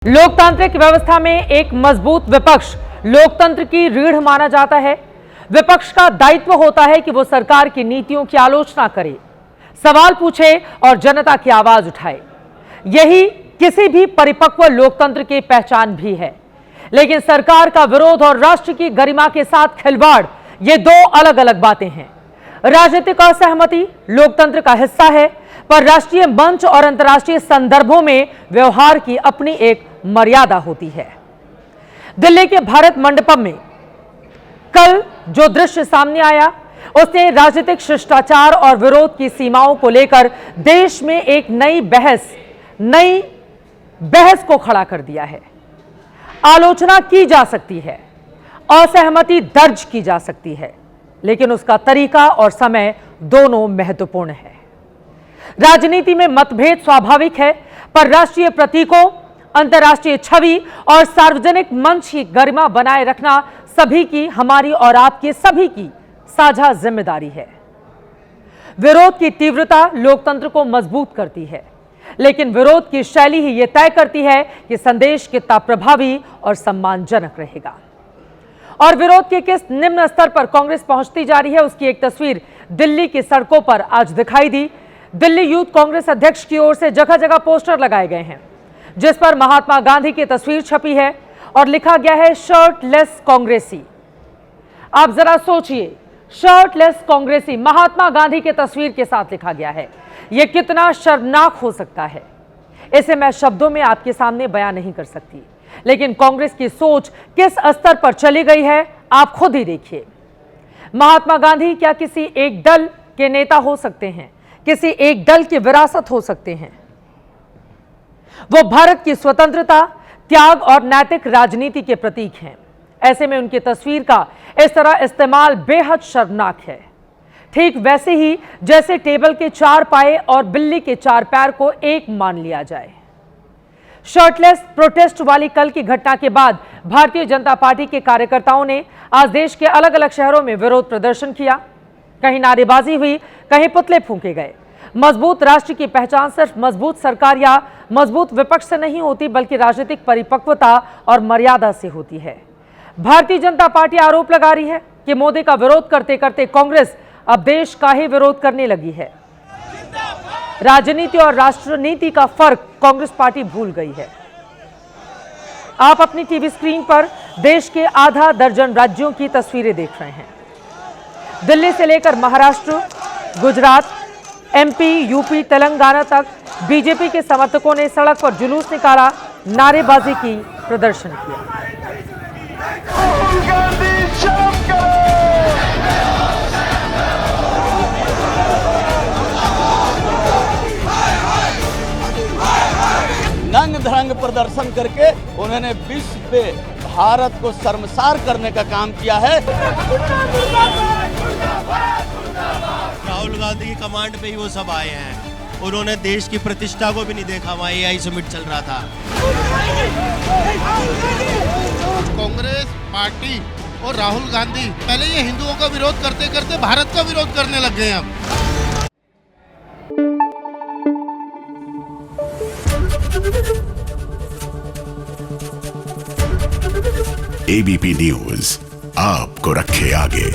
लोकतांत्रिक व्यवस्था में एक मजबूत विपक्ष लोकतंत्र की रीढ़ माना जाता है। विपक्ष का दायित्व होता है कि वो सरकार की नीतियों की आलोचना करे, सवाल पूछे और जनता की आवाज उठाए। यही किसी भी परिपक्व लोकतंत्र की पहचान भी है। लेकिन सरकार का विरोध और राष्ट्र की गरिमा के साथ खिलवाड़, ये दो अलग अलग बातें हैं। राजनीतिक असहमति लोकतंत्र का हिस्सा है, पर राष्ट्रीय मंच और अंतर्राष्ट्रीय संदर्भों में व्यवहार की अपनी एक मर्यादा होती है। दिल्ली के भारत मंडपम में कल जो दृश्य सामने आया, उसने राजनीतिक शिष्टाचार और विरोध की सीमाओं को लेकर देश में एक नई बहस को खड़ा कर दिया है। आलोचना की जा सकती है, असहमति दर्ज की जा सकती है, लेकिन उसका तरीका और समय दोनों महत्वपूर्ण है। राजनीति में मतभेद स्वाभाविक है, पर राष्ट्रीय प्रतीकों, अंतर्राष्ट्रीय छवि और सार्वजनिक मंच की गरिमा बनाए रखना सभी की, हमारी और आपकी सभी की साझा जिम्मेदारी है। विरोध की तीव्रता लोकतंत्र को मजबूत करती है, लेकिन विरोध की शैली ही यह तय करती है कि संदेश कितना प्रभावी और सम्मानजनक रहेगा। और विरोध के किस निम्न स्तर पर कांग्रेस पहुंचती जा रही है, उसकी एक तस्वीर दिल्ली की सड़कों पर आज दिखाई दी। दिल्ली यूथ कांग्रेस अध्यक्ष की ओर से जगह जगह पोस्टर लगाए गए हैं, जिस पर महात्मा गांधी की तस्वीर छपी है और लिखा गया है शर्टलेस कांग्रेसी। आप जरा सोचिए, शर्टलेस कांग्रेसी महात्मा गांधी की तस्वीर के साथ लिखा गया है। यह कितना शर्मनाक हो सकता है, इसे मैं शब्दों में आपके सामने बयान नहीं कर सकती। लेकिन कांग्रेस की सोच किस स्तर पर चली गई है, आप खुद ही देखिए। महात्मा गांधी क्या किसी एक दल के नेता हो सकते हैं, किसी एक दल की विरासत हो सकते हैं? वो भारत की स्वतंत्रता, त्याग और नैतिक राजनीति के प्रतीक हैं। ऐसे में उनकी तस्वीर का इस तरह इस्तेमाल बेहद शर्मनाक है। ठीक वैसे ही जैसे टेबल के चार पाए और बिल्ली के चार पैर को एक मान लिया जाए। शर्टलेस प्रोटेस्ट वाली कल की घटना के बाद भारतीय जनता पार्टी के कार्यकर्ताओं ने आज देश के अलग अलग शहरों में विरोध प्रदर्शन किया। कहीं नारेबाजी हुई, कहीं पुतले फूंके गए। मजबूत राष्ट्र की पहचान सिर्फ मजबूत सरकार या मजबूत विपक्ष से नहीं होती, बल्कि राजनीतिक परिपक्वता और मर्यादा से होती है। भारतीय जनता पार्टी आरोप लगा रही है कि मोदी का विरोध करते करते कांग्रेस अब देश का ही विरोध करने लगी है। राजनीति और राष्ट्रनीति का फर्क कांग्रेस पार्टी भूल गई है। आप अपनी टीवी स्क्रीन पर देश के आधा दर्जन राज्यों की तस्वीरें देख रहे हैं। दिल्ली से लेकर महाराष्ट्र, गुजरात, एमपी, यूपी, तेलंगाना तक बीजेपी के समर्थकों ने सड़क पर जुलूस निकाला, नारेबाजी की, प्रदर्शन किया। नंग धड़ंग प्रदर्शन करके उन्होंने विश्व पे भारत को शर्मसार करने का काम किया है। राहुल गांधी की कमांड पे ही वो सब आए हैं। उन्होंने देश की प्रतिष्ठा को भी नहीं देखा। वहाँ AI समिट चल रहा था। कांग्रेस पार्टी और राहुल गांधी पहले ये हिंदुओं का विरोध करते करते भारत का विरोध करने लग गए अब। ABP न्यूज आपको रखे आगे।